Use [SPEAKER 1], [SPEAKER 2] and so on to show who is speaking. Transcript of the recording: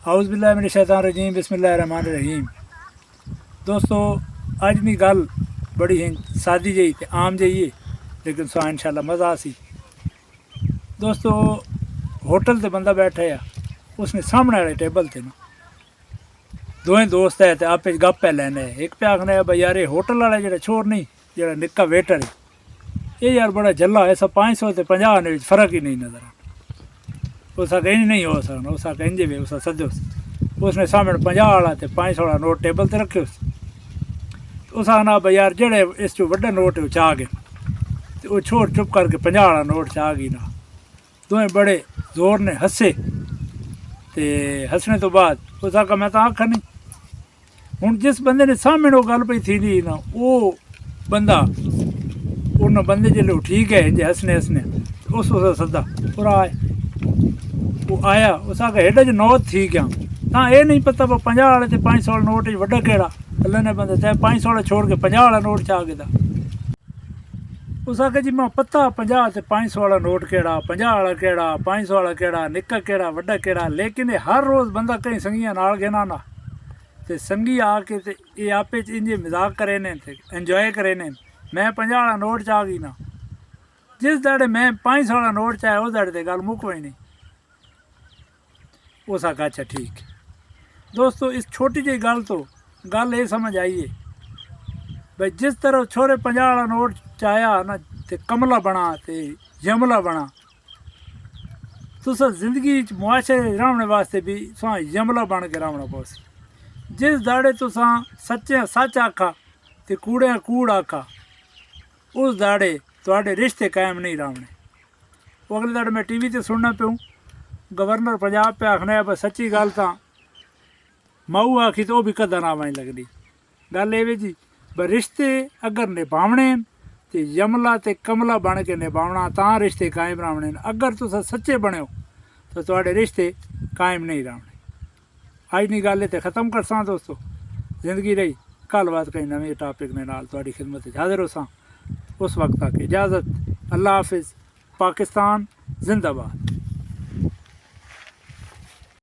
[SPEAKER 1] House बिल्लाह मिन शैतान रजीम बिस्मिल्लाहिर्रहमानिर्रहीम। दोस्तों अज दी गल बड़ी ही सादी जी ते आम जी है, लेकिन सो इंशाल्लाह मज़ा सी। दोस्तों होटल ते बंदा बैठा है, उसने सामने वाले टेबल ते ना दोवें दोस्त है तो आपस गप पै लैने। एक पे आखना है भाई यार ये होटल वाला जो छोर नहीं, जो निक्का वेटर है, ये यार बड़ा जल्ला है, सब 500 ते 50 ने फर्क ही नहीं नजर आता। उसका कहीं नहीं हो सकना, उसका कहीं भी उसका सदो उसने सामने 50 वाला तो 500 वाला नोट टेबल पर रखे। उस आना भाई यार जेड़े इस चो वड्डा नोट है चाह गए, तो वो छोड़ चुप करके 50 वाला नोट चाह गई ना। दोवें बड़े जोर ने हसे, तो हसने तो बाद उस आखा मैं तो आखा नहीं। हूँ जिस बंदे ने सामने वो गल पई थी ना, वो बंदा उन्होंने बंदे जो ठीक है जे हसने हसने उस सदा और आए। वो आया उस आखा हेडा जो नोट थी क्या तां ये नहीं पता 50 वाले तो 500 वाला नोट वड्डा केड़ा अल्लाह ने बंदे तै 500 वाला छोड़ के 50 वाला नोट चाह गया। उस आखे जी मैं पता 50 ते 500 वाला नोट केड़ा, 50 वाला केड़ा, 500 वाला केड़ा, निक्का केड़ा वड्डा केड़ा। लेकिन हर रोज़ बंदा कहीं संगियां नाल गिना ना, तो संगी आके ते ये आपे इंजे मजाक करे ने ते एंजॉय करे ने। मैं 50 वाला नोट चाह गई ना, जिस दाड़े मैं 500 वाला नोट चाहे उस दाड़े ते गल मुक ही नहीं। उस आखा अच्छा ठीक है। दोस्तों इस छोटी जी गल तो गल ये समझ आई है भाई जिस तरह छोरे 50 वाला नोट चाया ना ते कमला बना ते यमला बना, तुस जिंदगी मुआशरे रहने वास्ते भी तुसा यमला बन के रहना पौसी। जिस दाड़े तुसा सच्चे सच आखा ते कूड़े कूड़ आखा, उस दाड़े थोड़े रिश्ते कायम नहीं रहने। वो अगले दाड़े मैं टीवी ते सुनना प्यूँ गवर्नर पंजाब पे आखना है बस सच्ची गल तो माऊ आखी तो भी कदा ना आवां लगनी। गल ये जी ब रिश्ते अगर निभावने तो यमला ते कमला बन के निभावना तां रिश्ते कायम रहने। अगर तुस सच्चे बनो तो थोड़े रिश्ते कायम नहीं रहने। अज दी गल इत्थे ख़त्म करसां दोस्तों। जिंदगी रही कल बात कई नवे टॉपिक ने नाल तुहाडी खिदमत हाजिर होसां। उस वक्त तक इजाज़त, अल्लाह हाफिज़, पाकिस्तान जिंदाबाद।